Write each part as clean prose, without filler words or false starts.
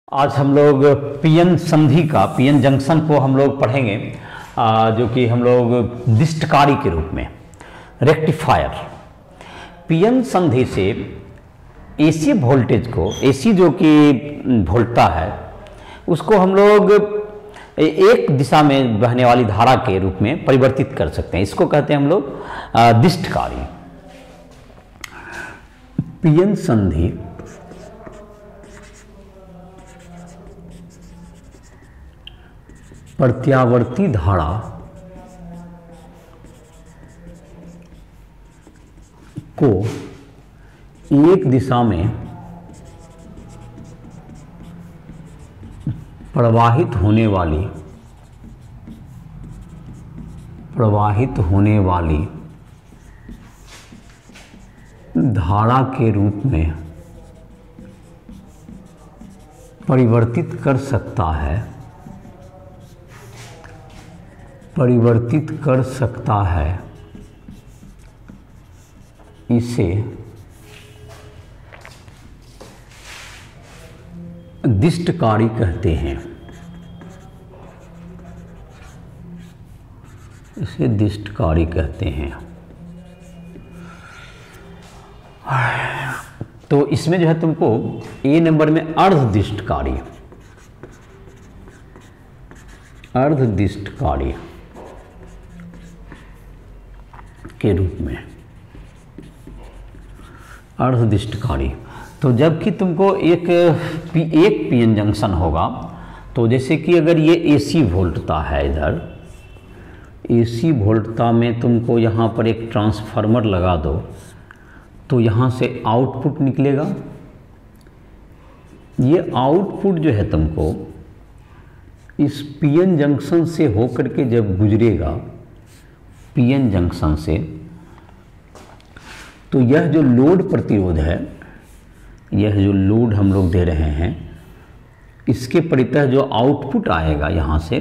आज हम लोग पीएन संधि का पीएन जंक्शन को हम लोग पढ़ेंगे, जो कि हम लोग दिष्टकारी के रूप में रेक्टिफायर। पीएन संधि से एसी वोल्टेज को, एसी जो कि वोल्टता है, उसको हम लोग एक दिशा में बहने वाली धारा के रूप में परिवर्तित कर सकते हैं। इसको कहते हैं हम लोग दिष्टकारी। पीएन संधि प्रत्यावर्ती धारा को एक दिशा में प्रवाहित होने वाली धारा के रूप में परिवर्तित कर सकता है, इसे दिष्टकारी कहते हैं। इसे दिष्टकारी कहते हैं। तो इसमें जो है तुमको ए नंबर में अर्धदिष्टकारी के रूप में अर्धदिष्टकारी। तो जबकि तुमको एक पीएन जंक्शन होगा, तो जैसे कि अगर ये एसी वोल्टता है, इधर एसी वोल्टता में तुमको यहाँ पर एक ट्रांसफार्मर लगा दो, तो यहाँ से आउटपुट निकलेगा। ये आउटपुट जो है तुमको इस पीएन जंक्शन से होकर के जब गुजरेगा, पीएन जंक्शन से, तो यह जो लोड प्रतिरोध है, यह जो लोड हम लोग दे रहे हैं, इसके परितः जो आउटपुट आएगा यहाँ से,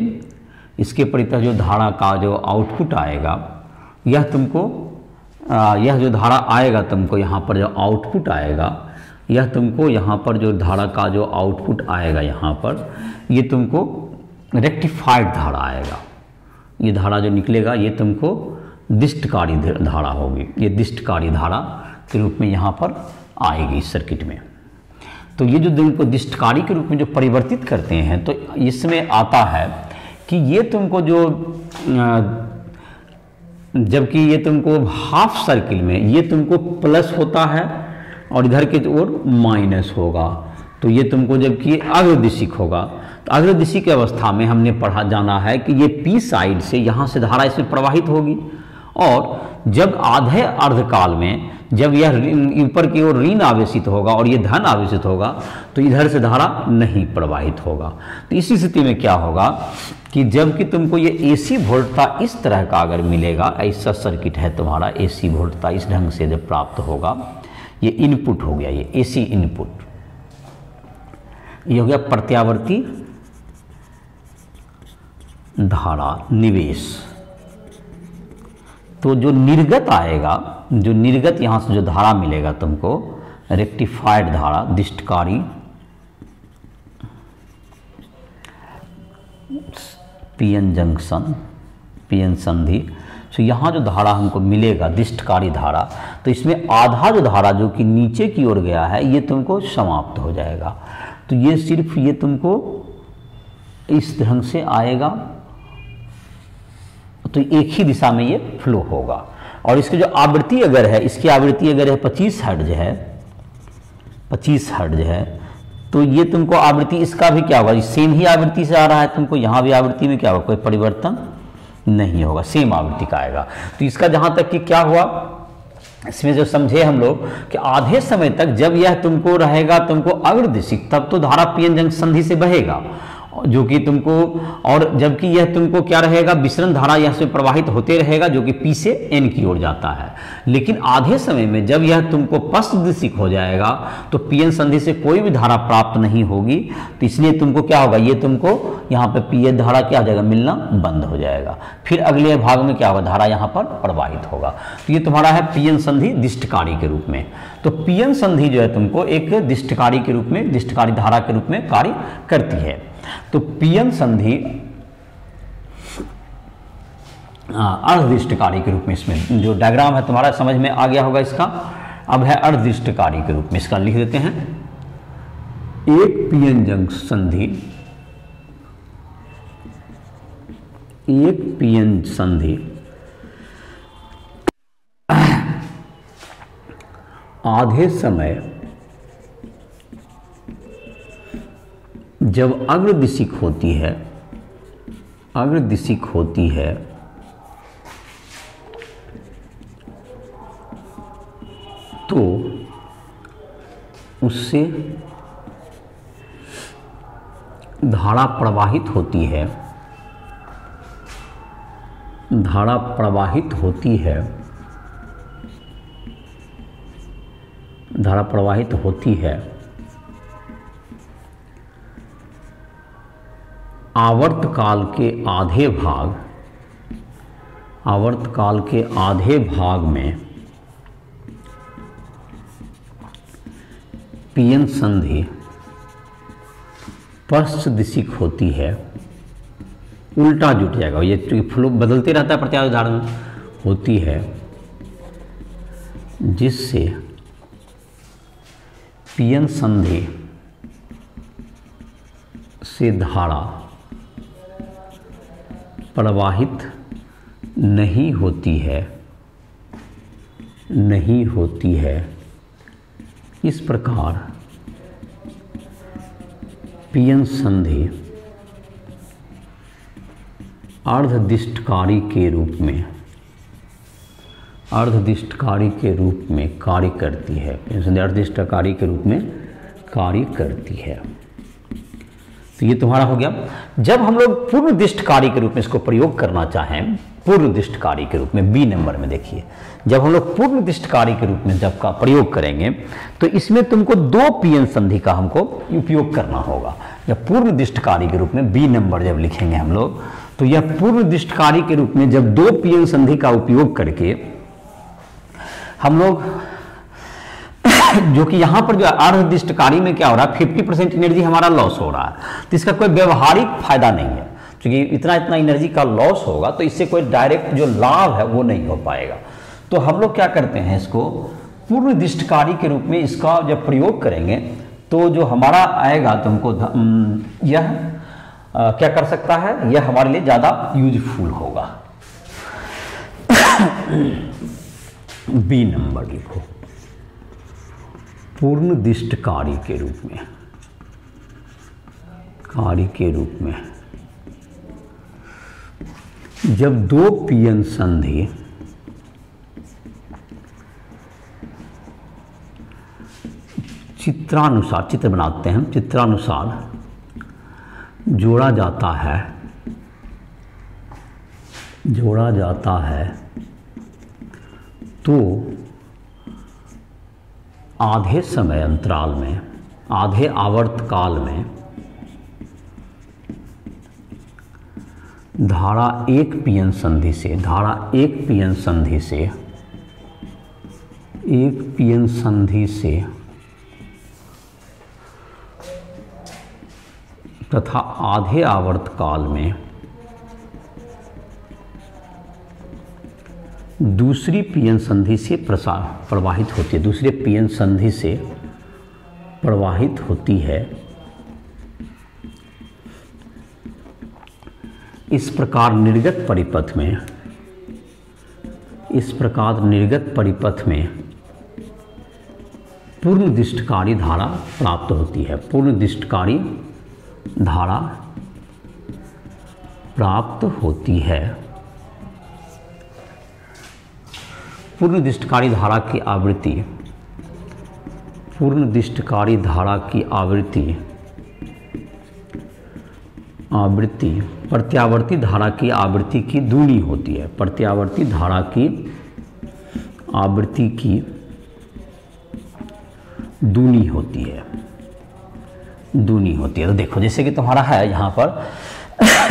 इसके परितः जो धारा का जो आउटपुट आएगा, यह तुमको यह जो धारा आएगा तुमको यहाँ पर जो आउटपुट आएगा, यह तुमको यहाँ पर जो धारा का जो आउटपुट आएगा यहाँ पर, ये तुमको रेक्टिफाइड धारा आएगा। ये धारा जो निकलेगा ये तुमको दिष्टकारी धारा होगी। ये दिष्टकारी धारा के रूप में यहाँ पर आएगी इस सर्किट में। तो ये जो तुमको दिष्टकारी के रूप में जो परिवर्तित करते हैं, तो इसमें आता है कि ये तुमको जो जबकि ये तुमको हाफ सर्किल में ये तुमको प्लस होता है और इधर के ओर माइनस होगा, तो ये तुमको जबकि अग्रदिशिक होगा। तो अग्रदिशिक अवस्था में हमने जाना है कि ये पी साइड से यहाँ से धारा इसमें प्रवाहित होगी, और जब आधे अर्धकाल में जब यह ऊपर की ओर ऋण आवेशित होगा और ये धन आवेशित होगा, तो इधर से धारा नहीं प्रवाहित होगा। तो इसी स्थिति में क्या होगा कि जबकि तुमको ये एसी वोल्टता इस तरह का अगर मिलेगा, ऐसा सर्किट है तुम्हारा, एसी वोल्टता इस ढंग से जब प्राप्त होगा, ये इनपुट हो गया, ये एसी इनपुट, ये हो गया प्रत्यावर्ती धारा निवेश। तो जो निर्गत आएगा, जो निर्गत यहाँ से जो धारा मिलेगा तुमको, रेक्टिफाइड धारा, दिष्टकारी पीएन जंक्शन, पीएन संधि, तो यहाँ जो धारा हमको मिलेगा दिष्टकारी धारा, तो इसमें आधा जो धारा जो कि नीचे की ओर गया है, ये तुमको समाप्त हो जाएगा। तो ये सिर्फ ये तुमको इस ढंग से आएगा, तो एक ही दिशा में ये फ्लो होगा। और इसकी जो आवृत्ति अगर है, इसकी आवृत्ति अगर है 25 हर्ट्ज है, 25 हर्ट्ज है, तो ये तुमको आवृत्ति इसका भी क्या होगा, सेम ही आवृत्ति से आ रहा है तुमको, यहाँ भी आवृत्ति में क्या होगा, कोई परिवर्तन नहीं होगा, सेम आवृत्ति का आएगा। तो इसका जहाँ तक कि क्या हुआ, इसमें जो समझे हम लोग कि आधे समय तक जब यह तुमको रहेगा तुमको अग्रदिशिक, तब तो धारा पीएन जंक्शन संधि से बहेगा, जो कि तुमको, और जबकि यह तुमको क्या रहेगा, विसरण धारा यहाँ से प्रवाहित होते रहेगा, जो कि पी से एन की ओर जाता है। लेकिन आधे समय में जब यह तुमको पश्च दिशिक हो जाएगा, तो पीएन संधि से कोई भी धारा प्राप्त नहीं होगी। तो इसलिए तुमको क्या होगा, ये तुमको यहाँ पे पीएन धारा क्या हो जाएगा, मिलना बंद हो जाएगा। फिर अगले भाग में क्या होगा, धारा यहाँ पर प्रवाहित होगा। तो ये तुम्हारा है पीएन संधि दिष्टकारी के रूप में। तो पीएन संधि जो है तुमको एक दिष्टकारी के रूप में, दिष्टकारी धारा के रूप में कार्य करती है। तो पीएन संधि अर्धदिष्टकारी के रूप में, इसमें जो डायग्राम है तुम्हारा समझ में आ गया होगा इसका। अब है अर्धदिष्टकारी के रूप में, इसका लिख देते हैं। एक पीएन जंग संधि, एक पीएन संधि आधे समय जब अग्रदिशिक होती है, अग्रदिशिक होती है तो उससे धारा प्रवाहित होती है, धारा प्रवाहित होती है, धारा प्रवाहित होती है आवर्तकाल के आधे भाग, आवर्तकाल के आधे भाग में पीएन संधि पश्च दिशिक होती है। उल्टा जुट जाएगा, ये फ्लो बदलते रहता है प्रत्यावर्ती धारा में, होती है जिससे पीएन संधि से धारा प्रवाहित नहीं होती है, नहीं होती है। इस प्रकार पीएन संधि अर्धदिष्टकारी के रूप में, अर्धदिष्टकारी के रूप में कार्य करती है। पीएन संधि अर्धदिष्टकारी के रूप में कार्य करती है। तो ये तुम्हारा हो गया। जब हम लोग पूर्ण दिष्टकारी के रूप में इसको प्रयोग करना चाहें, पूर्ण दिष्टकारी के रूप में बी नंबर में देखिए, जब हम लोग पूर्ण दिष्टकारी के रूप में जब का प्रयोग करेंगे तो इसमें तुमको दो पीएन संधि का हमको उपयोग करना होगा। जब पूर्ण दिष्टकारी के रूप में बी नंबर जब लिखेंगे हम लोग, तो यह पूर्ण दिष्टकारी के रूप में जब दो पीएन संधि का उपयोग करके हम लोग जो कि यहाँ पर जो अर्धदिष्टकारी में क्या हो रहा है, 50% एनर्जी हमारा लॉस हो रहा है, तो इसका कोई व्यवहारिक फायदा नहीं है, क्योंकि इतना इतना एनर्जी का लॉस होगा तो इससे कोई डायरेक्ट जो लाभ है वो नहीं हो पाएगा। तो हम लोग क्या करते हैं, इसको पूर्ण दिष्टकारी के रूप में इसका जब प्रयोग करेंगे तो जो हमारा आएगा तुमको यह क्या कर सकता है, यह हमारे लिए ज़्यादा यूजफुल होगा। बी नंबर लिखो, पूर्ण दिष्टकारी के रूप में, कार्य के रूप में जब दो पीएन संधि चित्रानुसार, चित्र बनाते हैं, चित्रानुसार जोड़ा जाता है, जोड़ा जाता है तो आधे समय अंतराल में, आधे आवर्तकाल में धारा एक पीएन संधि से, धारा एक पीएन संधि से, एक पीएन संधि से तथा आधे आवर्तकाल में दूसरी पीएन संधि से प्रवाहित होती है, दूसरे पीएन संधि से प्रवाहित होती है। इस प्रकार निर्गत परिपथ में, इस प्रकार निर्गत परिपथ में पूर्ण दिष्टकारी धारा प्राप्त होती है, पूर्ण दिष्टकारी धारा प्राप्त होती है। पूर्ण दिष्टकारी धारा की आवृत्ति, पूर्ण दिष्टकारी धारा की आवृत्ति, आवृत्ति प्रत्यावर्ती धारा की आवृत्ति की दूनी होती है, प्रत्यावर्ती धारा की आवृत्ति की दूनी होती है, दूनी होती है। तो देखो जैसे कि तुम्हारा है यहाँ पर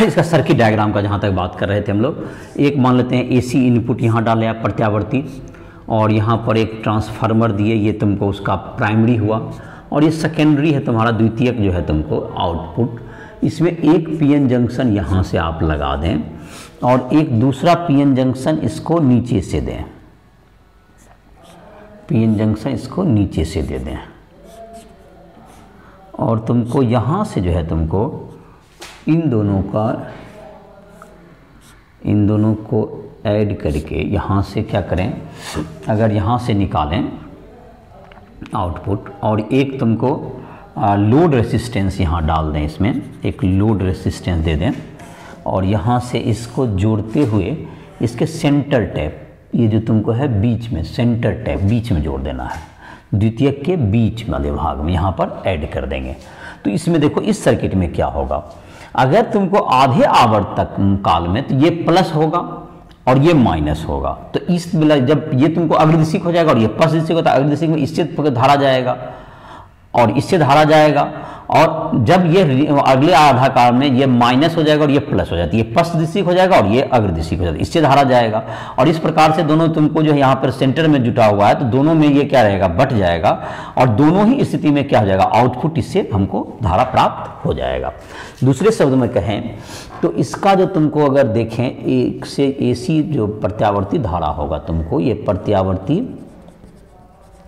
इसका सर्किट डायग्राम का जहाँ तक बात कर रहे थे हम लोग, एक मान लेते हैं एसी इनपुट यहाँ डाले आप प्रत्यावर्ती, और यहाँ पर एक ट्रांसफार्मर दिए, ये तुमको उसका प्राइमरी हुआ, और ये सेकेंडरी है तुम्हारा द्वितीयक जो है तुमको आउटपुट। इसमें एक पीएन जंक्शन यहाँ से आप लगा दें और एक दूसरा पीएन जंक्शन इसको नीचे से दें, पीएन जंक्शन इसको नीचे से दे दें, और तुमको यहाँ से जो है तुमको इन दोनों को ऐड करके यहाँ से क्या करें, अगर यहाँ से निकालें आउटपुट, और एक तुमको लोड रेसिस्टेंस यहाँ डाल दें, इसमें एक लोड रेसिस्टेंस दे दें, और यहाँ से इसको जोड़ते हुए इसके सेंटर टैप, ये जो तुमको है बीच में सेंटर टैप बीच में जोड़ देना है, द्वितीयक के बीच वाले भाग में यहाँ पर ऐड कर देंगे। तो इसमें देखो इस सर्किट में क्या होगा, अगर तुमको आधे आवर्तक काल में तो ये प्लस होगा और ये माइनस होगा, तो इस जब ये तुमको अग्रदिशिक हो जाएगा और ये पश्च दिशिक होता है, अग्रदिशिक में इससे धारा जाएगा और इससे धारा जाएगा, और जब ये अगले आधा काल में ये माइनस हो जाएगा और ये प्लस हो जाती है, ये पश्च दिशिक हो जाएगा और ये अग्रदिशिक हो जाता है, इससे धारा जाएगा, और इस प्रकार से दोनों तुमको जो यहाँ पर सेंटर में जुटा हुआ है तो दोनों में ये क्या रहेगा, बट जाएगा, और दोनों ही स्थिति में क्या हो जाएगा, आउटपुट इससे हमको धारा प्राप्त हो जाएगा। दूसरे शब्द में कहें तो इसका जो तुमको अगर देखें एक से एसी जो प्रत्यावर्ती धारा होगा तुमको, ये प्रत्यावर्ती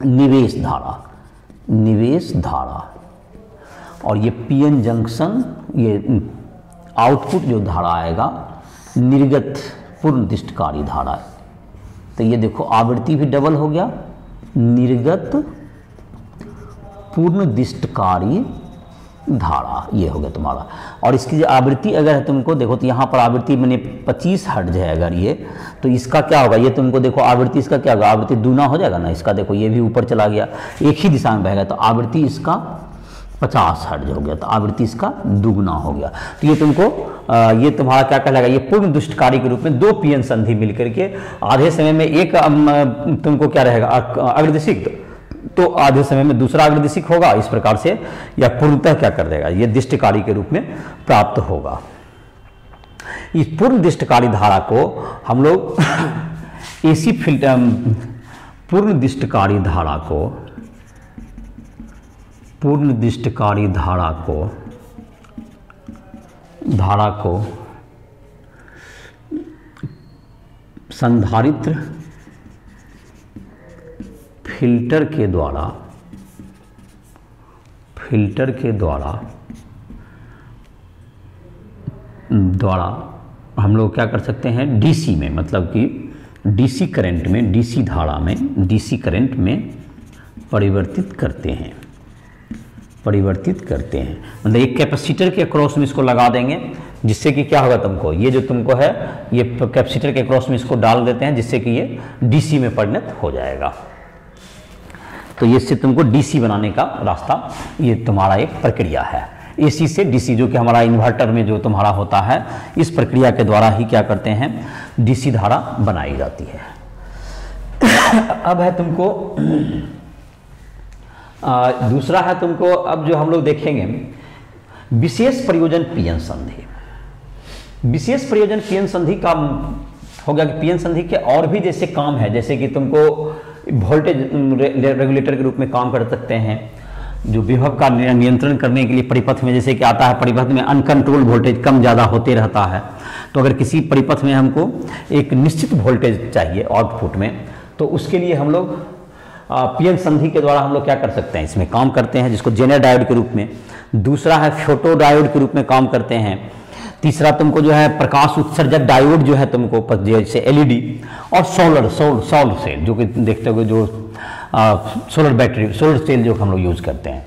निवेश धारा, और ये पीएन जंक्शन, ये आउटपुट जो धारा आएगा निर्गत पूर्णदिष्टकारी धारा है। तो ये देखो आवृत्ति भी डबल हो गया, निर्गत पूर्णदिष्टकारी धारा ये हो गया तुम्हारा। और इसकी जो आवृत्ति अगर है तुमको देखो तो यहाँ पर आवृत्ति मैंने 25 हर्ट्ज है अगर ये, तो इसका क्या होगा, ये तुमको देखो आवृत्ति इसका क्या होगा, आवृत्ति दूना हो जाएगा ना इसका, देखो ये भी ऊपर चला गया, एक ही दिशा में बहेगा, तो आवृत्ति इसका 50 हर्ट्ज हो गया, तो आवृत्ति इसका दुगुना हो गया। तो ये तुमको ये तुम्हारा क्या कहलाएगा, ये पूर्ण दुष्टकारी के रूप में दो पीएन संधि मिलकर के आधे समय में एक तुमको क्या रहेगा अग्रदिशिक, तो आधे समय में दूसरा अग्रदिशिक होगा, इस प्रकार से या पूर्णतः क्या कर देगा, ये दिष्टकारी के रूप में प्राप्त होगा। इस पूर्ण दिष्टकारी धारा को हम लोग एसी फिल्टर, पूर्ण दिष्टकारी धारा को संधारित्र फिल्टर के द्वारा हम लोग क्या कर सकते हैं, डीसी में, मतलब कि डीसी करंट में, डीसी धारा में, डीसी करंट में परिवर्तित करते हैं। मतलब एक कैपेसिटर के क्रॉस में इसको लगा देंगे, जिससे कि क्या होगा तुमको, ये जो तुमको है ये कैपेसिटर के क्रॉस में इसको डाल देते हैं, जिससे कि ये डीसी में परिणत हो जाएगा। तो ये इससे तुमको डीसी बनाने का रास्ता, ये तुम्हारा एक प्रक्रिया है। एसी से डीसी जो कि हमारा इन्वर्टर में जो तुम्हारा होता है, इस प्रक्रिया के द्वारा ही क्या करते हैं, डीसी धारा बनाई जाती है। अब है तुमको दूसरा है तुमको, अब जो हम लोग देखेंगे विशेष प्रयोजन पीएन संधि। विशेष प्रयोजन पीएन संधि का हो गया कि पीएन संधि के और भी जैसे काम है, जैसे कि तुमको वोल्टेज रेगुलेटर के रूप में काम कर सकते हैं, जो विभव का नियंत्रण करने के लिए परिपथ में जैसे कि आता है, परिपथ में अनकंट्रोल वोल्टेज कम ज़्यादा होते रहता है, तो अगर किसी परिपथ में हमको एक निश्चित वोल्टेज चाहिए आउटपुट में, तो उसके लिए हम लोग पीएन संधि के द्वारा हम लोग क्या कर सकते हैं, इसमें काम करते हैं, जिसको जेनर डायोड के रूप में, दूसरा है फोटो डायोड के रूप में काम करते हैं, तीसरा तुमको जो है प्रकाश उत्सर्जक डायोड जो है तुमको जैसे एलईडी, और सोलर सेल जो कि देखते हो जो सोलर बैटरी, सोलर सेल जो हम लोग यूज करते हैं,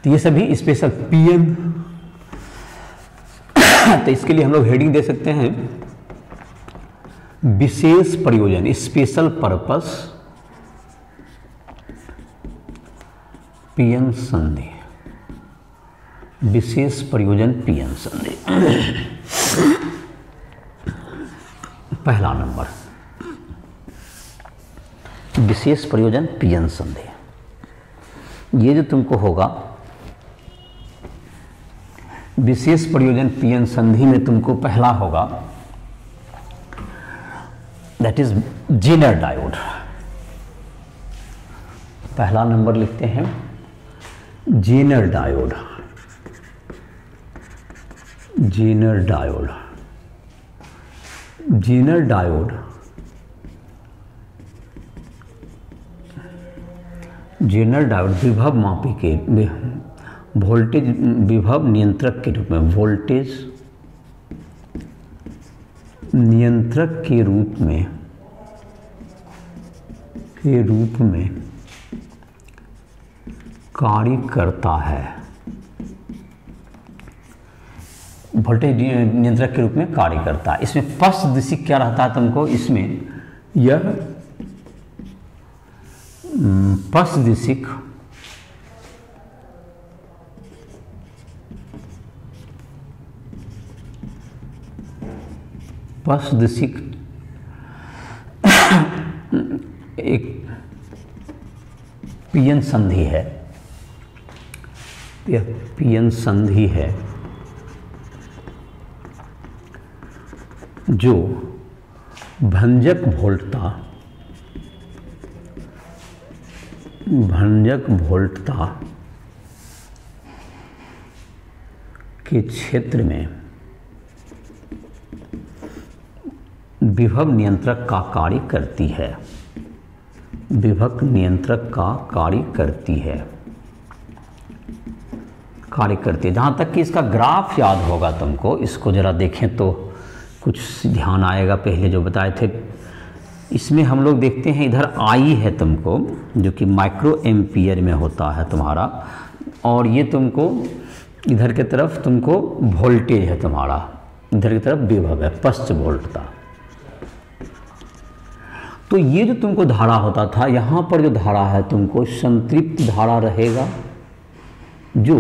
तो ये सभी स्पेशल पीएन। तो इसके लिए हम लोग हेडिंग दे सकते हैं विशेष प्रयोजन, स्पेशल पर्पस पीएन संधि, विशेष प्रयोजन पीएन संधि। पहला नंबर विशेष प्रयोजन पीएन संधि। ये जो तुमको होगा विशेष प्रयोजन पीएन संधि में तुमको पहला होगा दैट इज जेनर डायोड। पहला नंबर लिखते हैं zener diode. Zener diode, zener diode, zener diode विभव मापी के वोल्टेज विभव नियंत्रक के रूप में, वोल्टेज नियंत्रक के रूप में कार्य करता है। वोल्टेज नियंत्रक के रूप में कार्य करता है। इसमें पश्चदिशिक क्या रहता है तुमको, इसमें यह पश्चदिशिक एक पीएन संधि है, यह पीएन संधि है जो भंजक वोल्टता के क्षेत्र में विभव नियंत्रक का कार्य करती है। विभव नियंत्रक का कार्य करती है। जहाँ तक कि इसका ग्राफ याद होगा तुमको, इसको ज़रा देखें तो कुछ ध्यान आएगा। पहले जो बताए थे इसमें हम लोग देखते हैं इधर आई है तुमको, जो कि माइक्रो एम्पियर में होता है तुम्हारा, और ये तुमको इधर के तरफ तुमको वोल्टेज है तुम्हारा, इधर की तरफ विभव है, पश्च वोल्टता। तो ये जो तुमको धारा होता था, यहाँ पर जो धारा है तुमको संतृप्त धारा रहेगा, जो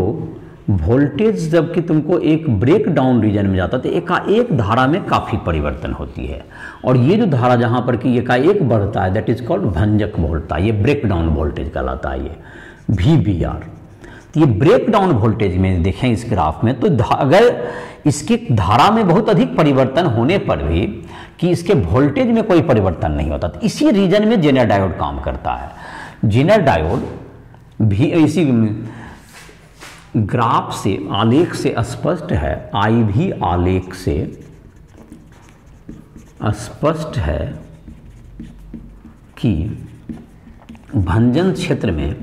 वोल्टेज जबकि तुमको एक ब्रेक डाउन रीजन में जाता है तो एकाएक धारा में काफ़ी परिवर्तन होती है। और ये जो धारा जहाँ पर कि एकाएक बढ़ता है दैट इज कॉल्ड भंजक वोल्टता, ये ब्रेक डाउन वोल्टेज कहलाता है, ये VBR। तो ये ब्रेक डाउन वोल्टेज में देखें इस ग्राफ में, तो अगर इसकी धारा में बहुत अधिक परिवर्तन होने पर भी कि इसके वोल्टेज में कोई परिवर्तन नहीं होता, तो इसी रीजन में जेनर डायोड काम करता है। जेनर डायोड भी इसी ग्राफ से, आलेख से स्पष्ट है, आई भी आलेख से स्पष्ट है कि भंजन क्षेत्र में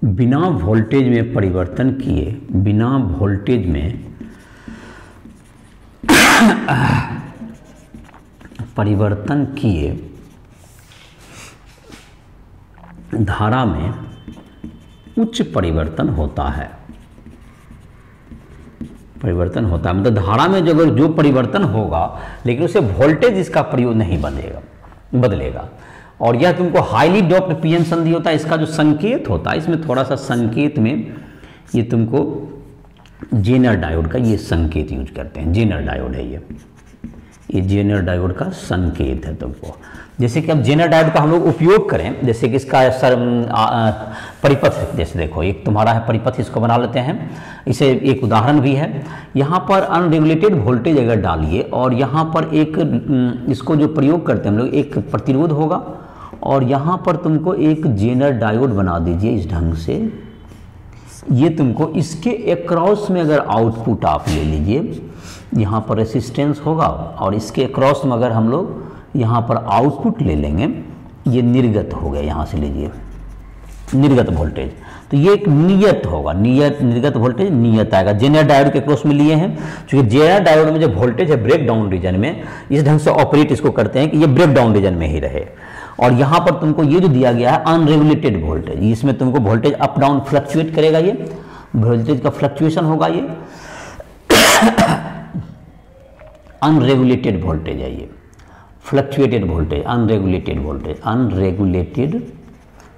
बिना वोल्टेज में परिवर्तन किए, बिना वोल्टेज में परिवर्तन किए धारा में उच्च परिवर्तन होता है। मतलब धारा में जो परिवर्तन होगा, लेकिन उसे वोल्टेज इसका प्रयोग नहीं बदलेगा। और यह तुमको हाईली डोप्ड पीएन संधि होता है। इसका जो संकेत होता है, इसमें थोड़ा सा संकेत में ये तुमको जेनर डायोड का ये संकेत यूज करते हैं। जेनर डायोड है ये जेनर डायोड का संकेत है तुमको। जैसे कि अब जेनर डायोड का हम लोग उपयोग करें, जैसे कि इसका परिपथ है, जैसे देखो एक तुम्हारा है परिपथ, इसको बना लेते हैं। इसे एक उदाहरण भी है। यहाँ पर अनरेगुलेटेड वोल्टेज अगर डालिए और यहाँ पर एक इसको जो प्रयोग करते हैं हम लोग, एक प्रतिरोध होगा और यहाँ पर तुमको एक जेनर डायोड बना दीजिए इस ढंग से। ये तुमको इसके अक्रॉस में अगर आउटपुट आप ले लीजिए, यहाँ पर रेसिस्टेंस होगा और इसके अक्रॉस में अगर हम लोग यहाँ पर आउटपुट ले लेंगे, ये निर्गत हो गया, यहाँ से लीजिए निर्गत वोल्टेज। तो ये एक नियत होगा, निर्गत वोल्टेज नियत आएगा। जेनर डायोड के क्रॉस में लिए हैं, क्योंकि जेनर डायोड में जो वोल्टेज है ब्रेक डाउन रीजन में, इस ढंग से ऑपरेट इसको करते हैं कि ये ब्रेक डाउन रीजन में ही रहे। और यहाँ पर तुमको ये जो दिया गया है अनरेगुलेटेड वोल्टेज, इसमें तुमको वोल्टेज अप डाउन फ्लक्चुएट करेगा, ये वोल्टेज का फ्लक्चुएशन होगा, ये अनरेगुलेटेड वोल्टेज है, ये फ्लक्चुएटेड वोल्टेज, अनरेगुलेटेड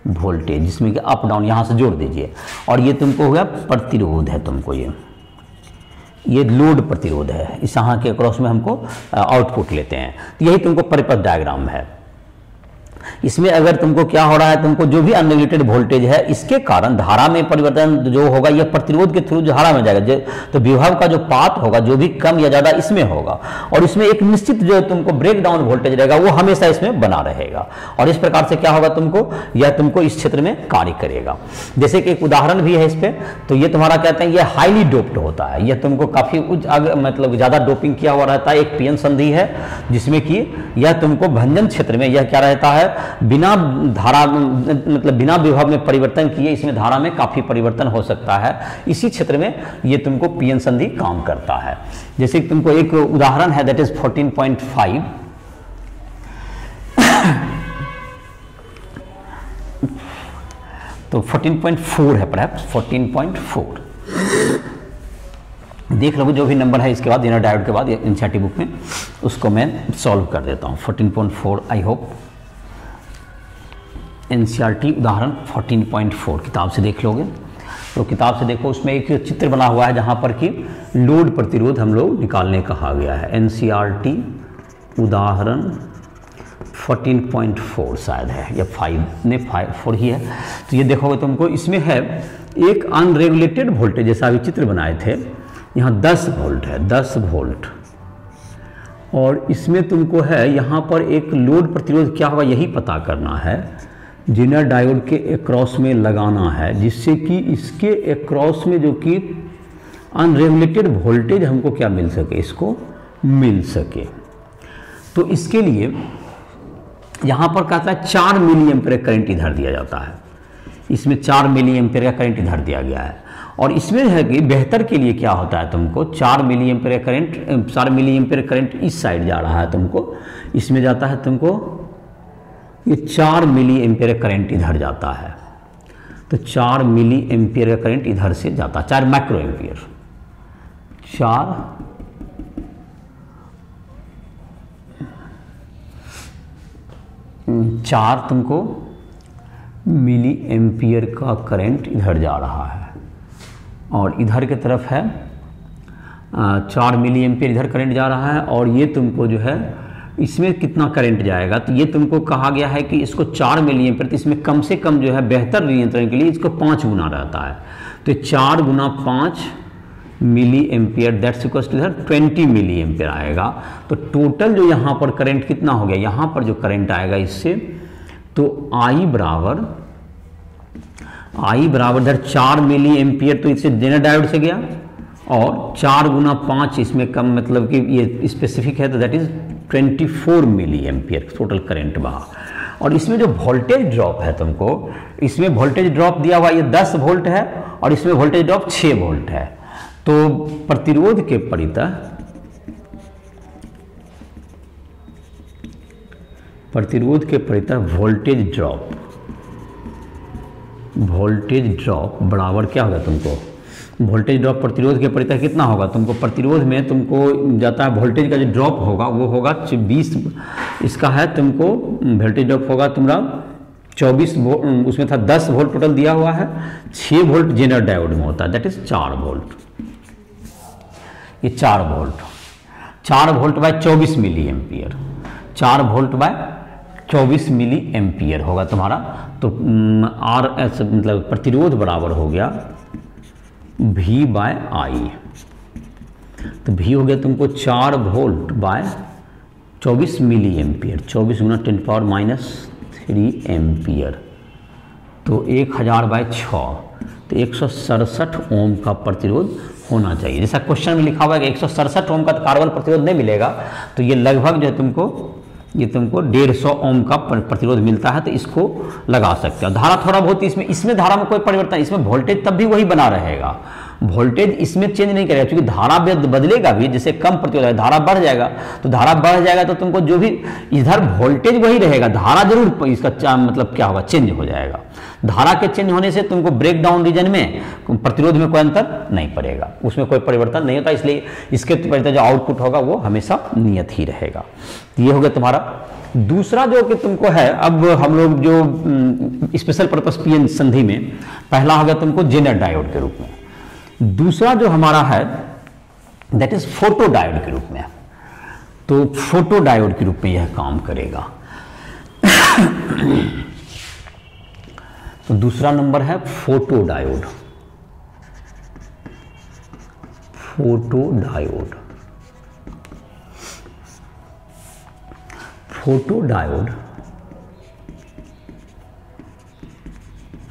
वोल्टेज जिसमें कि अप डाउन यहाँ से जोड़ दीजिए। और ये तुमको हो गया प्रतिरोध है, तुमको ये लोड प्रतिरोध है, इस यहाँ के क्रॉस में हमको आउटपुट लेते हैं। तो यही तुमको परिपथ डायग्राम है। इसमें अगर तुमको क्या हो रहा है, तुमको जो भी अनरेगुलेटेड वोल्टेज है इसके कारण धारा में परिवर्तन जो होगा यह प्रतिरोध के थ्रू धारा में जाएगा, तो विभव का जो पात होगा जो भी कम या ज्यादा इसमें होगा, और इसमें एक निश्चित जो तुमको ब्रेक डाउन वोल्टेज रहेगा वो हमेशा इसमें बना रहेगा, और इस प्रकार से क्या होगा तुमको, यह तुमको इस क्षेत्र में कार्य करेगा। जैसे कि एक उदाहरण भी है इस पे, तो ये तुम्हारा कहते हैं यह हाईली डोप्ड होता है, यह तुमको काफी मतलब ज्यादा डोपिंग किया हुआ रहता है, एक पीएन संधि है जिसमें कि यह तुमको भंजन क्षेत्र में यह क्या रहता है, बिना धारा मतलब बिना विभव में परिवर्तन किए इसमें धारा में काफी परिवर्तन हो सकता है, इसी क्षेत्र में यह तुमको पीएन संधि काम करता है। जैसे कि तुमको एक उदाहरण है दैट इज 14.5, तो 14.4 है, परहैप्स 14.4 देख लो, जो भी नंबर है इसके बाद जेनर डायोड के बाद एनसीईआरटी बुक में उसको मैं सॉल्व कर देता हूँ। 14.4 आई होप एनसीईआरटी उदाहरण 14.4 किताब से देख लोगे, तो किताब से देखो उसमें एक चित्र बना हुआ है जहाँ पर कि लोड प्रतिरोध हम लोग निकालने कहा गया है। एनसीईआरटी उदाहरण 14.4 शायद है या 4 ही है, तो ये देखोगे तुमको इसमें है एक अनरेगुलेटेड वोल्टेज, जैसा अभी चित्र बनाए थे, यहाँ 10 वोल्ट है, 10 वोल्ट, और इसमें तुमको है यहाँ पर एक लोड प्रतिरोध क्या होगा यही पता करना है, जेनर डायोड के अक्रॉस में लगाना है, जिससे कि इसके अक्रॉस में जो कि अनरेगुलेटेड वोल्टेज हमको क्या मिल सके, इसको मिल सके। तो इसके लिए यहाँ पर कहता है 4 मिली एम्पीयर करंट इधर दिया जाता है, इसमें 4 मिली एम्पीयर का करंट इधर दिया गया है, और इसमें है कि बेहतर के लिए क्या होता है तुमको 4 मिली एम्पीयर करंट इस साइड जा रहा है, तुमको इसमें जाता है तुमको ये 4 मिली एम्पीयर करंट इधर जाता है, तो 4 मिली एम्पीयर का करंट इधर से जाता है, 4 माइक्रो एम्पीयर, 4 तुमको मिली एम्पीयर का करंट इधर जा रहा है, और इधर की तरफ है 4 मिली एम्पीयर इधर करंट जा रहा है, और ये तुमको जो है इसमें कितना करंट जाएगा, तो ये तुमको कहा गया है कि इसको 4 मिली एम्पीयर, तो इसमें कम से कम जो है बेहतर नियंत्रण के लिए इसको 5 गुना रहता है, तो 4 गुना 5 milli ampere that's equals to इधर 20 मिली एम्पीयर आएगा। तो टोटल जो यहाँ पर करंट कितना हो गया, यहाँ पर जो करंट आएगा इससे, तो आई बराबर इधर 4 मिली एम्पीयर, तो इससे जेनर डायोड से गया, और 4 गुना 5 इसमें कम मतलब कि ये स्पेसिफिक है, तो that is 24 milli ampere total current बहा। और इसमें जो वोल्टेज ड्रॉप है तुमको, इसमें वोल्टेज ड्रॉप दिया हुआ ये 10 वोल्ट है, और इसमें वोल्टेज ड्रॉप 6 वोल्ट है, तो प्रतिरोध के परितः वोल्टेज ड्रॉप बराबर क्या होगा तुमको, वोल्टेज ड्रॉप प्रतिरोध के परितः कितना होगा तुमको, प्रतिरोध में तुमको जाता है वोल्टेज का जो ड्रॉप होगा वो होगा 20, इसका है तुमको वोल्टेज ड्रॉप होगा तुम्हारा 24 वोल्ट, उसमें था 10 वोल्ट टोटल दिया हुआ है, 6 वोल्ट जेनर डायोड में होता है, दैट इज 4 वोल्ट, ये 4 volt by 24 milli ampere, 4 volt by 24 milli ampere होगा तुम्हारा। तो आर एस मतलब प्रतिरोध बराबर हो गया V बाय आई, तो V हो गया तुमको 4 वोल्ट बाय 24 मिली एम्पीयर, 24 गुना 10⁻³ एम्पीयर, तो 1000 बाय 6, तो 167 ओम का प्रतिरोध होना चाहिए। जैसा क्वेश्चन में लिखा हुआ है कि 167 ओम का कार्बन प्रतिरोध नहीं मिलेगा, तो ये लगभग जो है तुमको 150 ओम का प्रतिरोध मिलता है, तो इसको लगा सकते हो। धारा थोड़ा बहुत इसमें धारा में कोई परिवर्तन, इसमें वोल्टेज तब भी वही बना रहेगा, वोल्टेज इसमें चेंज नहीं करेगा, क्योंकि धारा बदलेगा भी, जैसे कम प्रतिरोध है धारा बढ़ जाएगा, तो धारा बढ़ जाएगा तो तुमको जो भी इधर वोल्टेज वही रहेगा, धारा जरूर इसका मतलब क्या होगा, चेंज हो जाएगा। धारा के चेंज होने से तुमको ब्रेक डाउन रीजन में प्रतिरोध में कोई अंतर नहीं पड़ेगा, उसमें कोई परिवर्तन नहीं होता, इसलिए इसके जो आउटपुट होगा वो हमेशा नियत ही रहेगा। ये हो गया तुम्हारा। दूसरा जो कि तुमको है, अब हम लोग जो स्पेशल पर्पस पीएन संधि में पहला हो गया तुमको जेनर डायोड के रूप में, दूसरा जो हमारा है दैट इज फोटो डायोड के रूप में, तो फोटो डायोड के रूप में यह काम करेगा। तो दूसरा नंबर है फोटोडायोड। फोटोडायोड, फोटोडायोड,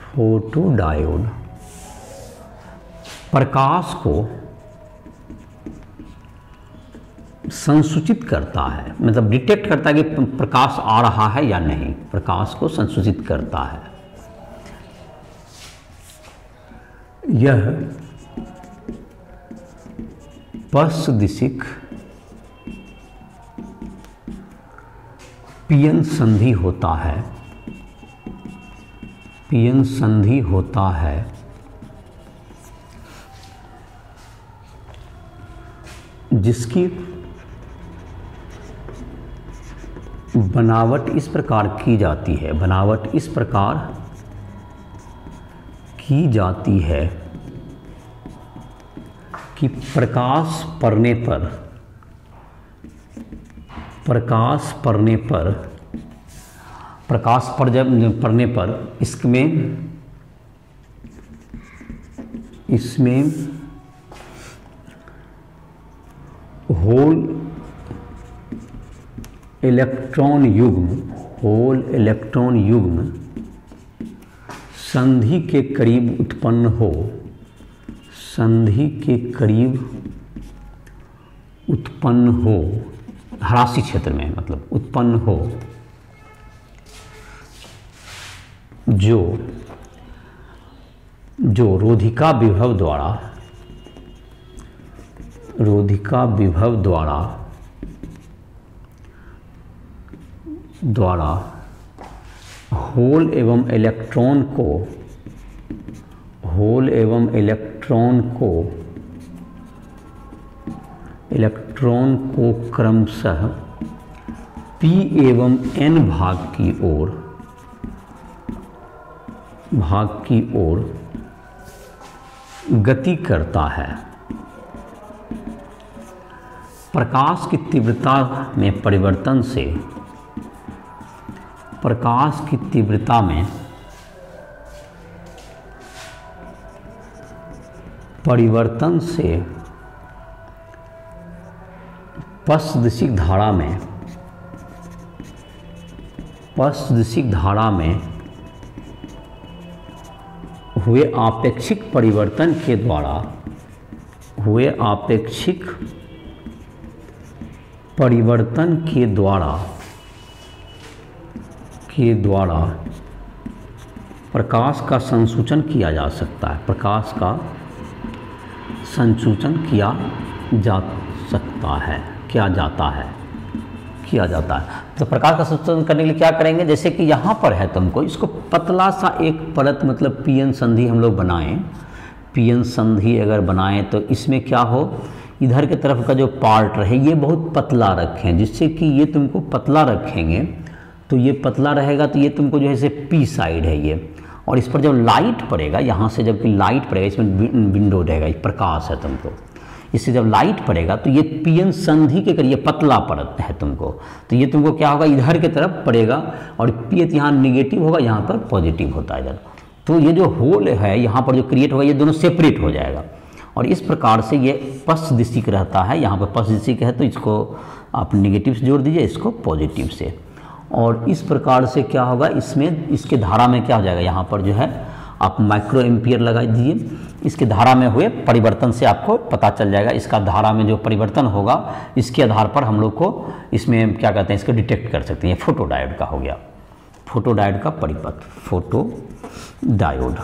फोटोडायोड प्रकाश को संसूचित करता है, मतलब डिटेक्ट करता है कि प्रकाश आ रहा है या नहीं, प्रकाश को संसूचित करता है। यह पश्चदिशिक पीएन संधि होता है, पीएन संधि होता है जिसकी बनावट इस प्रकार की जाती है, बनावट इस प्रकार की जाती है कि प्रकाश पड़ने पर, प्रकाश पड़ने पर, प्रकाश पर जब पड़ने पर इसमें होल इलेक्ट्रॉन युग्म, होल इलेक्ट्रॉन युग्म संधि के करीब उत्पन्न हो, संधि के करीब उत्पन्न हो, ह्रासी क्षेत्र में मतलब उत्पन्न हो, जो रोधिका विभव द्वारा, रोधिका विभव द्वारा होल एवं इलेक्ट्रॉन को, होल एवं इलेक्ट्रॉन को क्रमशः p एवं n भाग की ओर गति करता है। प्रकाश की तीव्रता में परिवर्तन से, प्रकाश की तीव्रता में परिवर्तन से पश्चदिशिक धारा में, पश्चदिशिक धारा में हुए आपेक्षिक परिवर्तन के द्वारा, हुए आपेक्षिक परिवर्तन के द्वारा प्रकाश का संसूचन किया जा सकता है, प्रकाश का संसूचन किया जा सकता है, किया जाता है। तो प्रकाश का संसूचन करने के लिए क्या करेंगे, जैसे कि यहाँ पर है तुमको, इसको पतला सा एक परत मतलब पीएन संधि हम लोग बनाएं, पीएन संधि अगर बनाएं तो इसमें क्या हो, इधर के तरफ का जो पार्ट रहे ये बहुत पतला रखें, जिससे कि ये तुमको पतला रखेंगे तो ये पतला रहेगा, तो ये तुमको जो है से पी साइड है ये, और इस पर जब लाइट पड़ेगा, यहाँ से जब लाइट पड़ेगा, इसमें विंडो रहेगा, ये प्रकाश है तुमको, इससे जब लाइट पड़ेगा तो ये पीएन संधि के करिए पतला परत है तुमको, तो ये तुमको क्या होगा, इधर की तरफ पड़ेगा और पीएच यहाँ निगेटिव होगा, यहाँ पर पॉजिटिव होता है इधर, तो ये जो होल है यहाँ पर जो क्रिएट होगा ये दोनों सेपरेट हो जाएगा, और इस प्रकार से ये पश्चदिशिक रहता है। यहाँ पर पश्चदिशिक है तो इसको आप निगेटिव से जोड़ दीजिए, इसको पॉजिटिव से, और इस प्रकार से क्या होगा, इसमें इसके धारा में क्या हो जाएगा, यहाँ पर जो है आप माइक्रो एम्पियर लगा दीजिए, इसके धारा में हुए परिवर्तन से आपको पता चल जाएगा, इसका धारा में जो परिवर्तन होगा इसके आधार पर हम लोग को इसमें क्या कहते हैं, इसको डिटेक्ट कर सकते हैं। फोटोडायोड का हो गया, फोटोडायोड का परिपथ, फोटोडायोड,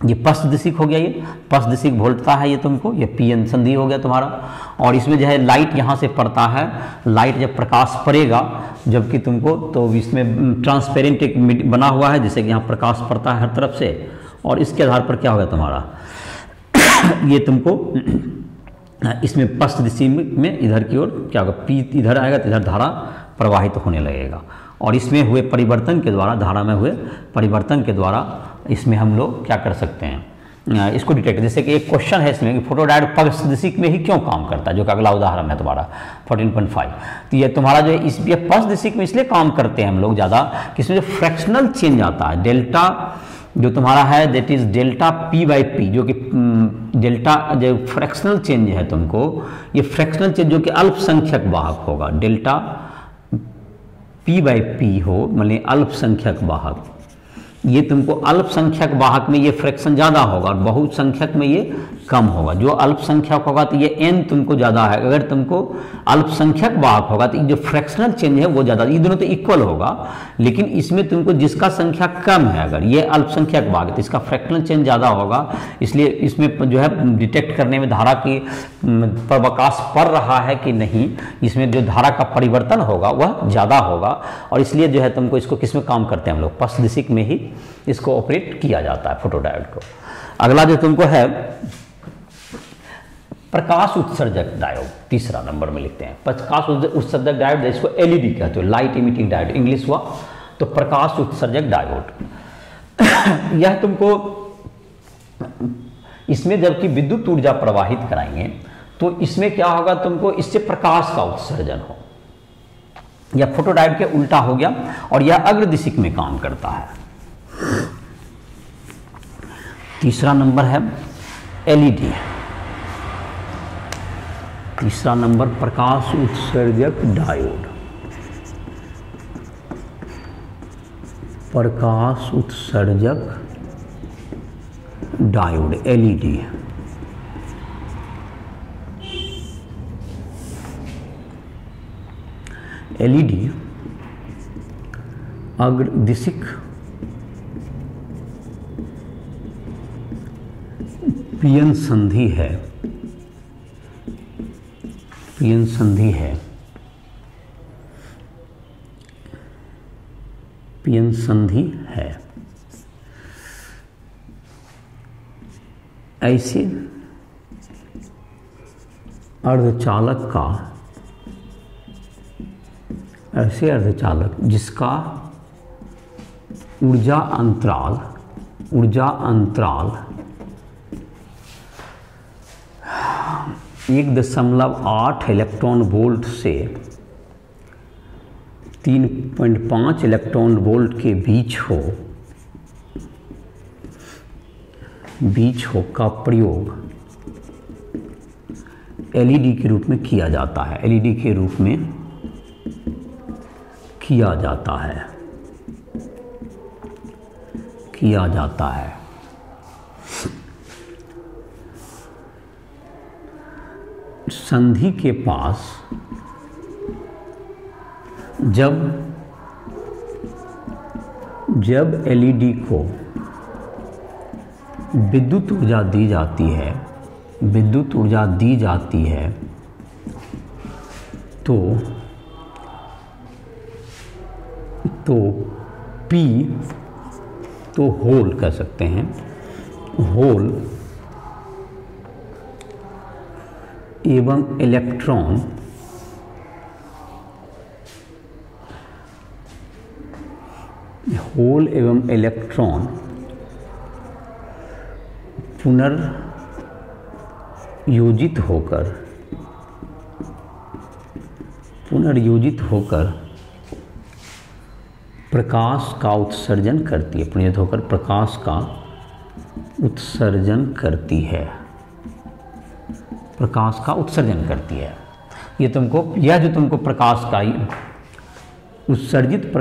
ये पश्चदिशिक हो गया, ये पश्चदिशिक वोल्टता है ये तुमको, ये पीएन संधि हो गया तुम्हारा, और इसमें जो है लाइट यहाँ से पड़ता है, लाइट जब प्रकाश पड़ेगा जबकि तुमको, तो इसमें ट्रांसपेरेंट एक बना हुआ है जैसे कि यहाँ प्रकाश पड़ता है हर तरफ से, और इसके आधार पर क्या होगा तुम्हारा ये तुमको इसमें पश्चदिशिक में इधर की ओर क्या होगा, पी इधर आएगा तो इधर धारा प्रवाहित होने लगेगा, और इसमें हुए परिवर्तन के द्वारा, धारा में हुए परिवर्तन के द्वारा इसमें हम लोग क्या कर सकते हैं, इसको डिटेक्ट, जैसे कि एक क्वेश्चन है इसमें कि फोटोडायोड पक्ष दिशिक में ही क्यों काम करता है, जो कि अगला उदाहरण है तुम्हारा 14.5। तो ये तुम्हारा जो है इस पक्ष दिशिक में इसलिए काम करते हैं हम लोग ज़्यादा कि इसमें जो फ्रैक्शनल चेंज आता है, डेल्टा जो तुम्हारा है that is delta P by P, जो कि डेल्टा जो फ्रैक्शनल चेंज है तुमको, ये फ्रैक्शनल चेंज जो कि अल्पसंख्यक वाहक होगा, डेल्टा पी बाई पी हो मतलब अल्पसंख्यक वाहक, ये तुमको अल्पसंख्यक वाहक में ये फ्रैक्शन ज़्यादा होगा और बहुसंख्यक में ये कम होगा। जो अल्पसंख्यक होगा तो ये n तुमको ज़्यादा है, अगर तुमको अल्पसंख्यक वाहक होगा तो जो फ्रैक्शनल चेंज है वो ज़्यादा, ये दोनों तो इक्वल होगा, लेकिन इसमें तुमको जिसका संख्या कम है, अगर ये अल्पसंख्यक वाहक तो इसका फ्रैक्शनल चेंज ज़्यादा होगा, इसलिए इसमें जो है डिटेक्ट करने में धारा की प्रकाश पड़ रहा है कि नहीं, इसमें जो धारा का परिवर्तन होगा वह ज़्यादा होगा, और इसलिए जो है तुमको इसको किस में काम करते हैं हम लोग, पक्ष दिशिक में ही इसको ऑपरेट किया जाता है फोटोडायोड को। अगला जो तुमको है प्रकाश उत्सर्जक डायोड, तीसरा नंबर में लिखते हैं प्रकाश उत्सर्जक डायोड, इसको एलईडी कहते हो, लाइट इमिटिंग डायोड इंग्लिश हुआ, तो प्रकाश उत्सर्जक डायोड यह तुमको इसमें जबकि विद्युत ऊर्जा प्रवाहित कराएंगे तो इसमें क्या होगा, तुमको इससे प्रकाश का उत्सर्जन हो, यह फोटोडायोड के उल्टा हो गया और यह अग्रदिशिक में काम करता है। तीसरा नंबर है एलईडी, तीसरा नंबर प्रकाश उत्सर्जक डायोड, प्रकाश उत्सर्जक डायोड एलईडी। एलईडी अग्रदिशिक पीएन संधि है, पीएन संधि है, पीएन संधि है। ऐसे अर्धचालक का, ऐसे अर्धचालक जिसका ऊर्जा अंतराल 1.8 इलेक्ट्रॉन वोल्ट से 3.5 इलेक्ट्रॉन वोल्ट के बीच हो का प्रयोग एलईडी के रूप में किया जाता है, एलईडी के रूप में किया जाता है। संधि के पास जब एलईडी को विद्युत ऊर्जा दी जाती है तो होल कह सकते हैं, होल एवं इलेक्ट्रॉन पुनर्योजित होकर प्रकाश का उत्सर्जन करती है, पुनर्योजित होकर प्रकाश का उत्सर्जन करती है, प्रकाश का उत्सर्जन करती है। ये तुमको, यह जो तुमको प्रकाश का उत्सर्जित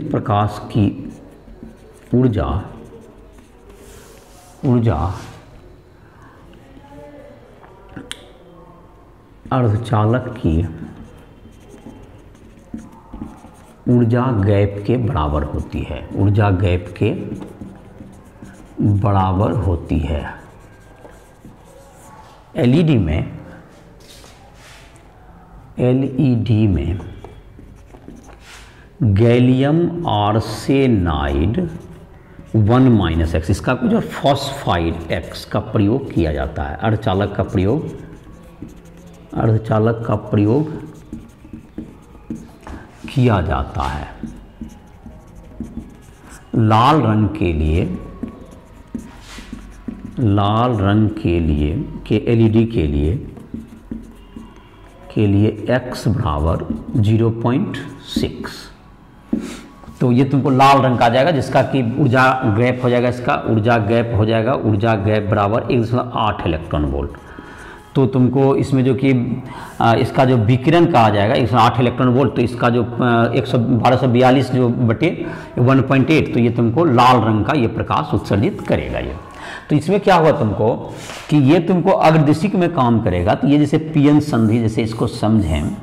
प्रकाश की ऊर्जा अर्धचालक की ऊर्जा गैप के बराबर होती है, ऊर्जा गैप के बराबर होती है। एलईडी में गैलियम आर्सेनाइड 1-X, इसका कुछ फॉस्फाइड X का प्रयोग किया जाता है, अर्धचालक का प्रयोग किया जाता है। लाल रंग के लिए के एलईडी के लिए x बराबर 0.6, तो ये तुमको लाल रंग का आ जाएगा, जिसका कि ऊर्जा गैप हो जाएगा, इसका ऊर्जा गैप हो जाएगा, ऊर्जा गैप बराबर 1.8 इलेक्ट्रॉन वोल्ट। तो तुमको इसमें जो कि इसका जो विकिरण का आ जाएगा 108 इलेक्ट्रॉन वोल्ट, तो इसका जो 1242 जो बटे 1.8, तो ये तुमको लाल रंग का ये प्रकाश उत्सर्जित करेगा ये। तो इसमें क्या हुआ तुमको कि ये तुमको अग्रदिशिक में काम करेगा, तो ये जैसे पीएन संधि, जैसे इसको समझें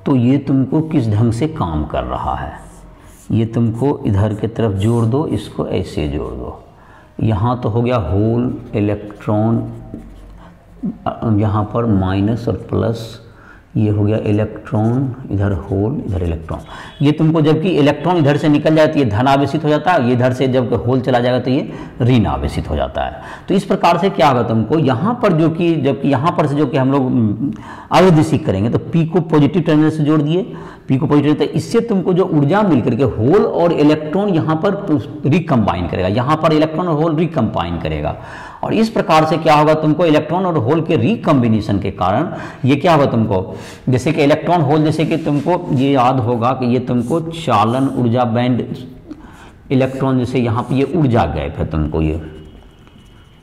तो ये तुमको किस ढंग से काम कर रहा है, ये तुमको इधर की तरफ जोड़ दो, इसको ऐसे जोड़ दो, यहाँ तो हो गया होल इलेक्ट्रॉन, यहाँ पर माइनस और प्लस, ये हो गया इलेक्ट्रॉन, इधर होल इधर इलेक्ट्रॉन। ये तुमको जबकि इलेक्ट्रॉन इधर से निकल जाए तो ये धन आवेशित हो जाता है, ये इधर से जब होल चला जाएगा तो ये ऋण आवेशित हो जाता है। तो इस प्रकार से क्या होगा तुमको यहाँ पर जो कि जबकि यहाँ पर से जो कि हम लोग अवदिशिक करेंगे तो पी को पॉजिटिव टर्मिनल से जोड़ दिए, पी को पॉजिटिव, तो इससे तुमको जो ऊर्जा मिल करके होल और इलेक्ट्रॉन यहाँ पर रिकम्बाइन करेगा, यहाँ पर इलेक्ट्रॉन और होल रिकम्बाइन करेगा, और इस प्रकार से क्या होगा तुमको इलेक्ट्रॉन और होल के रिकम्बिनेशन के कारण ये क्या होगा तुमको, जैसे कि इलेक्ट्रॉन होल, जैसे कि तुमको ये याद होगा कि ये तुमको चालन ऊर्जा बैंड, इलेक्ट्रॉन जैसे यहाँ पे ये ऊर्जा गैप है, तुमको ये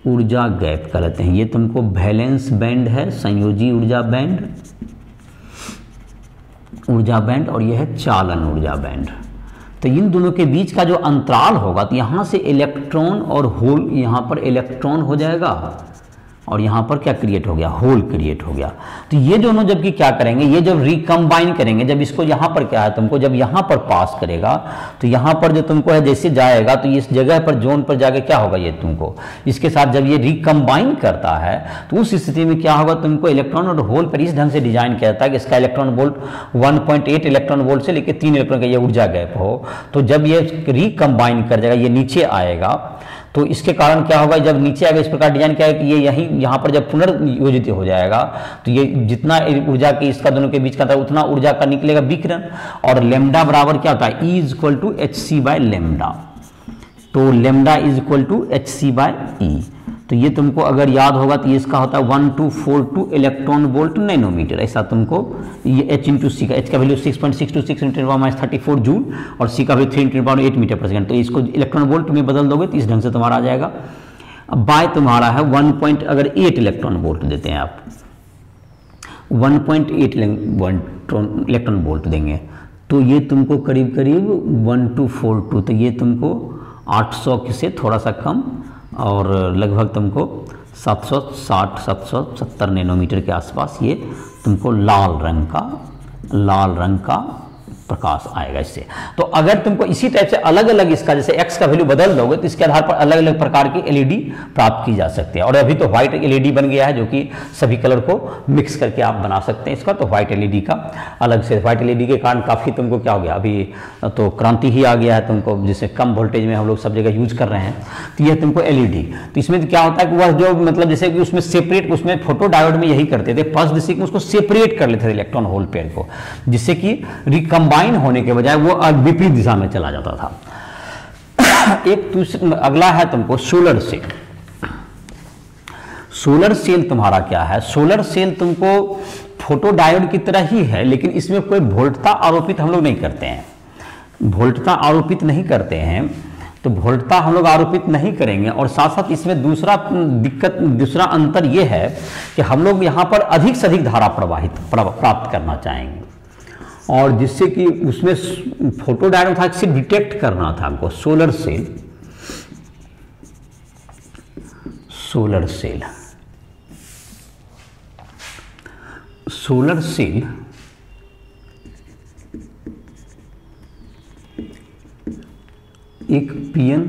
ऊर्जा गैप कहते हैं, ये तुमको वैलेंस बैंड है, संयोजी ऊर्जा बैंड, और ये है चालन ऊर्जा बैंड। तो इन दोनों के बीच का जो अंतराल होगा, तो यहाँ से इलेक्ट्रॉन और होल, यहाँ पर इलेक्ट्रॉन हो जाएगा और यहाँ पर क्या क्रिएट हो गया, होल क्रिएट हो गया। तो ये दोनों जबकि क्या करेंगे, ये जब रिकम्बाइन करेंगे, जब इसको यहाँ पर क्या है तुमको, जब यहाँ पर पास करेगा तो यहाँ पर जो तुमको है जैसे जाएगा तो इस जगह पर जोन पर जाके क्या होगा, ये तुमको इसके साथ जब ये रिकम्बाइन करता है तो उस स्थिति में क्या होगा तुमको, इलेक्ट्रॉन और होल पर इस ढंग से डिजाइन किया जाता है कि इसका इलेक्ट्रॉन वोल्ट 1.8 इलेक्ट्रॉन वोल्ट से लेकर 3 इलेक्ट्रॉन का ये ऊर्जा गैप हो। तो जब ये रिकम्बाइन कर जाएगा, ये नीचे आएगा, तो इसके कारण क्या होगा, जब नीचे आएगा इस प्रकार डिजाइन किया है कि ये यहाँ पर जब पुनर्योजित हो जाएगा तो ये जितना ऊर्जा की इसका दोनों के बीच का था उतना ऊर्जा का निकलेगा विकिरण, और लेमडा बराबर क्या होता है, E is equal to HC by lambda. तो lambda is equal to HC by E। तो ये तुमको अगर याद होगा तो ये इसका होता है 1242 इलेक्ट्रॉन वोल्ट नैनोमीटर, ऐसा तुमको ये H इंटू सी का, H का वैल्यू 6.626 × 34 जूल और C का वैल्यू 3 × 8 मीटर पर सेकंड। तो इसको इलेक्ट्रॉन वोल्ट में बदल दोगे तो इस ढंग से तुम्हारा आ जाएगा। अब बाय तुम्हारा है 1.8 इलेक्ट्रॉन वोल्ट देते हैं आप, 1.8 इलेक्ट्रॉन वोल्ट देंगे तो ये तुमको करीब करीब 1242, तो ये तुमको 800 से थोड़ा सा कम और लगभग तुमको 760-770 नैनोमीटर के आसपास ये तुमको लाल रंग का प्रकाश आएगा इससे। तो अगर तुमको इसी टाइप से अलग अलग इसका जैसे x का वैल्यू बदल दोगे तो इसके आधार पर अलग अलग प्रकार की एलईडी प्राप्त की जा सकती है। और अभी तो व्हाइट एलईडी बन गया है जो कि सभी कलर को मिक्स करके आप बना सकते हैं इसका। तो व्हाइट एलईडी का अलग से, व्हाइट एलईडी के कारण काफ़ी तुमको क्या हो गया, अभी तो क्रांति ही आ गया है तुमको, जिसे कम वोल्टेज में हम लोग सब जगह यूज कर रहे हैं। तो यह तुमको एलईडी, तो इसमें क्या होता है कि वह जो मतलब जैसे कि उसमें सेपरेट, उसमें फोटो डायोड में यही करते थे, फर्स्ट दिशा में उसको सेपरेट कर लेते थे इलेक्ट्रॉन होल पेयर को, जिससे कि रिकम्बाइन होने के बजाय वो विपरीत दिशा में चला जाता था। एक दूसरा अगला है तुमको सोलर सेल। सोलर सेल तुम्हारा क्या है, सोलर सेल तुमको फोटो डायोड की तरह ही है, लेकिन इसमें कोई वोल्टता आरोपित हम लोग नहीं करते हैं, वोल्टता आरोपित नहीं करते हैं। तो वोल्टता हम लोग आरोपित नहीं करेंगे। और साथ साथ इसमें दूसरा अंतर यह है कि हम लोग यहाँ पर अधिक से अधिक धारा प्राप्त करना चाहेंगे, और जिससे कि उसमें फोटो डायोड था सिर्फ डिटेक्ट करना था हमको। सोलर सेल एक पीएन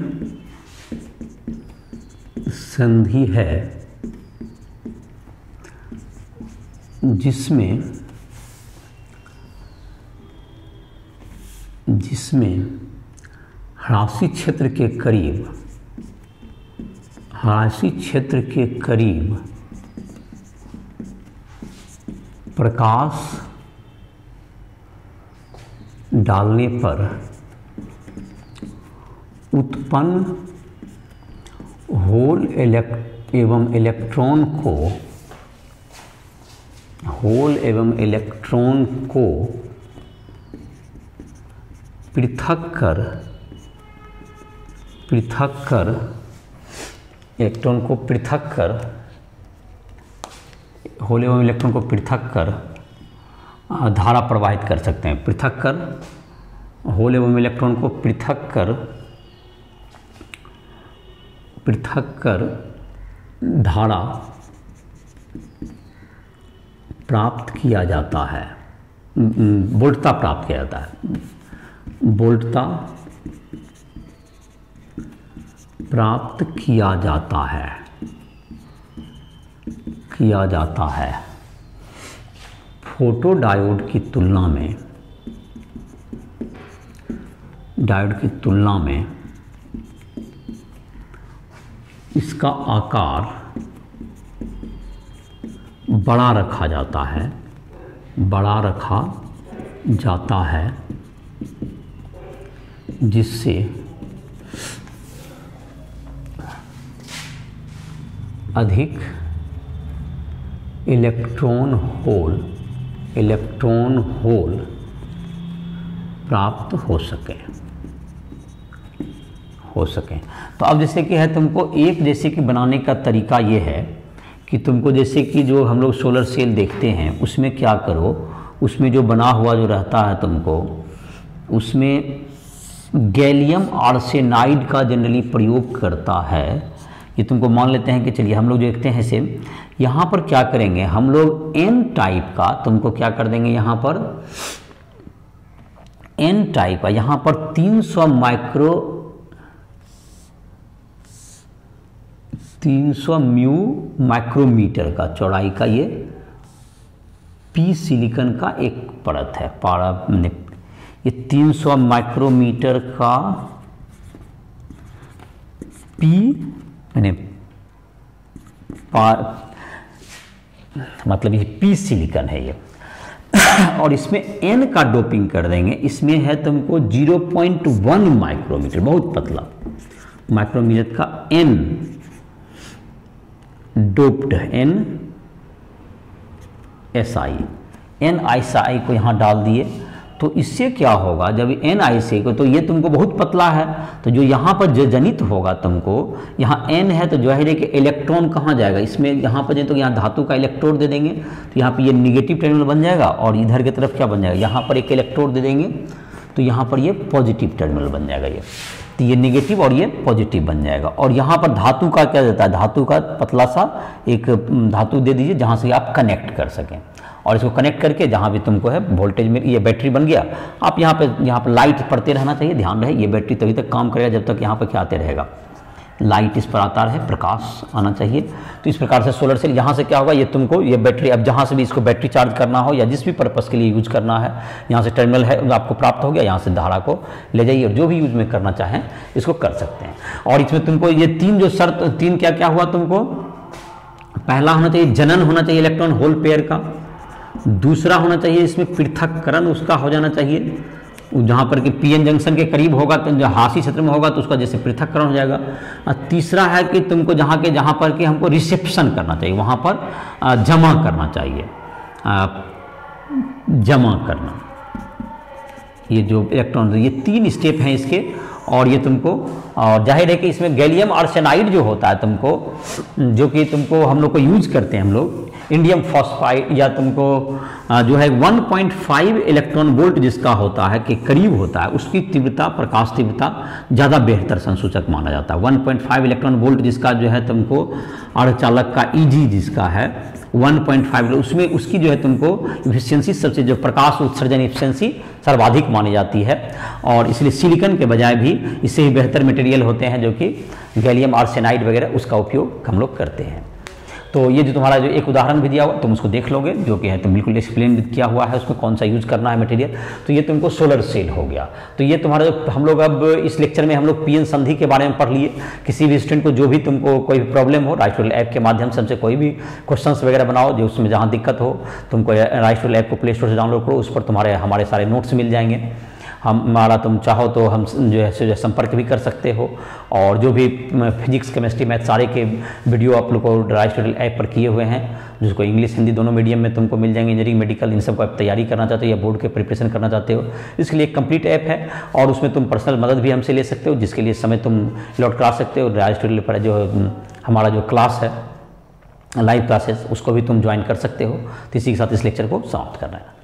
संधि है जिसमें ह्रासी क्षेत्र के करीब प्रकाश डालने पर उत्पन्न होल एवं इलेक्ट्रॉन को पृथक कर होल एवं इलेक्ट्रॉन को पृथक कर धारा प्रवाहित कर सकते हैं। पृथक कर होल एवं इलेक्ट्रॉन को पृथक कर धारा प्राप्त किया जाता है, वोल्टता प्राप्त किया जाता है, वोल्टता प्राप्त किया जाता है फोटो डायोड की तुलना में इसका आकार बड़ा रखा जाता है जिससे अधिक इलेक्ट्रॉन होल प्राप्त हो सके। तो अब जैसे कि है तुमको एक जैसे कि बनाने का तरीका ये है कि तुमको जैसे कि जो हम लोग सोलर सेल देखते हैं उसमें क्या करो, उसमें जो बना हुआ जो रहता है तुमको उसमें गैलियम आर्सेनाइड का जनरली प्रयोग करता है। ये तुमको मान लेते हैं कि चलिए हम लोग देखते हैं इसे, यहाँ पर क्या करेंगे हम लोग एन टाइप का तुमको क्या कर देंगे, यहाँ पर एन टाइप का यहाँ पर 300 म्यू माइक्रोमीटर का चौड़ाई का ये पी सिलिकॉन का एक परत है, ये 300 माइक्रोमीटर का पी मतलब ये पी सिलिकॉन है ये और इसमें एन का डोपिंग कर देंगे। इसमें है तुमको 0.1 माइक्रोमीटर, बहुत पतला माइक्रोमीटर का एन डोप्ड NiSi को यहाँ डाल दिए। तो इससे क्या होगा जब NiSi को, तो ये तुमको बहुत पतला है तो जो यहाँ पर जो जनित होगा तुमको यहाँ N है तो जाहिर है कि इलेक्ट्रॉन कहाँ जाएगा इसमें, यहाँ पर तो यहाँ धातु का इलेक्ट्रोड दे देंगे तो यहाँ पर ये निगेटिव टर्मिनल बन जाएगा और इधर की तरफ क्या बन जाएगा, यहाँ पर एक इलेक्ट्रोड दे देंगे तो यहाँ पर ये पॉजिटिव टर्मिनल बन जाएगा, ये तो ये नेगेटिव और ये पॉजिटिव बन जाएगा। और यहाँ पर धातु का क्या देता है, धातु का पतला सा एक धातु दे दीजिए जहाँ से आप कनेक्ट कर सकें और इसको कनेक्ट करके जहाँ भी तुमको है वोल्टेज में ये बैटरी बन गया। आप यहाँ पे लाइट पड़ते रहना चाहिए, ध्यान रहे ये बैटरी तभी तक काम करेगा जब तक यहाँ पर क्या आते रहेगा, लाइट इस पर आता रहे, प्रकाश आना चाहिए। तो इस प्रकार से सोलर सेल यहाँ से क्या होगा, ये तुमको ये बैटरी अब जहाँ से भी इसको बैटरी चार्ज करना हो या जिस भी पर्पज़ के लिए यूज करना है, यहाँ से टर्मिनल है आपको प्राप्त हो गया, यहाँ से धारा को ले जाइए और जो भी यूज में करना चाहें इसको कर सकते हैं। और इसमें तुमको ये तीन जो शर्त, तीन क्या क्या हुआ तुमको, पहला होना चाहिए जनन होना चाहिए इलेक्ट्रॉन होल पेयर का, दूसरा होना चाहिए इसमें पृथक्करण उसका हो जाना चाहिए, जहाँ पर कि पीएन जंक्शन के करीब होगा तो जो हाशी क्षेत्र में होगा तो उसका जैसे पृथक्करण हो जाएगा। तीसरा है कि तुमको जहाँ पर कि हमको रिसेप्शन करना चाहिए, वहाँ पर जमा करना चाहिए, जमा करना, ये जो इलेक्ट्रॉन, ये तीन स्टेप हैं इसके। और ये तुमको, और जाहिर है कि इसमें गैलियम आर्सेनाइड जो होता है तुमको, जो कि तुमको हम लोग को यूज करते हैं हम लोग, इंडियम फॉस्फाइड या तुमको जो है 1.5 इलेक्ट्रॉन वोल्ट जिसका होता है के करीब होता है, उसकी तीव्रता, प्रकाश तीव्रता ज़्यादा बेहतर संसूचक माना जाता है। 1.5 इलेक्ट्रॉन वोल्ट जिसका जो है तुमको अर्धचालक का Eg जिसका है 1.5, उसमें उसकी जो है तुमको इफिशियंसी सबसे, जो प्रकाश उत्सर्जन इफिशियंसी सर्वाधिक मानी जाती है। और इसलिए सिलिकॉन के बजाय भी इससे ही बेहतर मटेरियल होते हैं जो कि गैलियम आर्सेनाइड वगैरह, उसका उपयोग हम लोग करते हैं। तो ये जो तुम्हारा जो एक उदाहरण भी दिया हुआ तुम उसको देख लोगे, जो कि है तुम बिल्कुल एक्सप्लेन किया हुआ है उसमें कौन सा यूज करना है मटेरियल। तो ये तुमको सोलर सेल हो गया। तो ये तुम्हारा जो हम लोग अब इस लेक्चर में हम लोग पीएन संधि के बारे में पढ़ लिए। किसी भी स्टूडेंट को जो भी तुमको कोई प्रॉब्लम हो, राइट ऐप के माध्यम से हमसे कोई भी क्वेश्चंस वगैरह बनाओ, जो उसमें जहाँ दिक्कत हो तुमको राइट ऐप को प्ले स्टोर से डाउनलोड करो, उस पर तुम्हारे हमारे सारे नोट्स मिल जाएंगे। हमारा तुम चाहो तो हम जो है संपर्क भी कर सकते हो। और जो भी फिजिक्स केमिस्ट्री मैथ सारे के वीडियो आप लोग को ड्राई स्टूडेंट ऐप पर किए हुए हैं, जिसको इंग्लिश हिंदी दोनों मीडियम में तुमको मिल जाएंगे। इंजीनियरिंग मेडिकल इन सब को आप तैयारी करना चाहते हो या बोर्ड के प्रिपरेशन करना चाहते हो, इसके लिए एक कंप्लीट ऐप है और उसमें तुम पर्सनल मदद भी हमसे ले सकते हो, जिसके लिए समय तुम लॉट करा सकते हो। ड्राई स्टूडेंट पर जो हमारा जो क्लास है लाइव क्लासेस, उसको भी तुम ज्वाइन कर सकते हो। तो इसी के साथ इस लेक्चर को समाप्त करना है।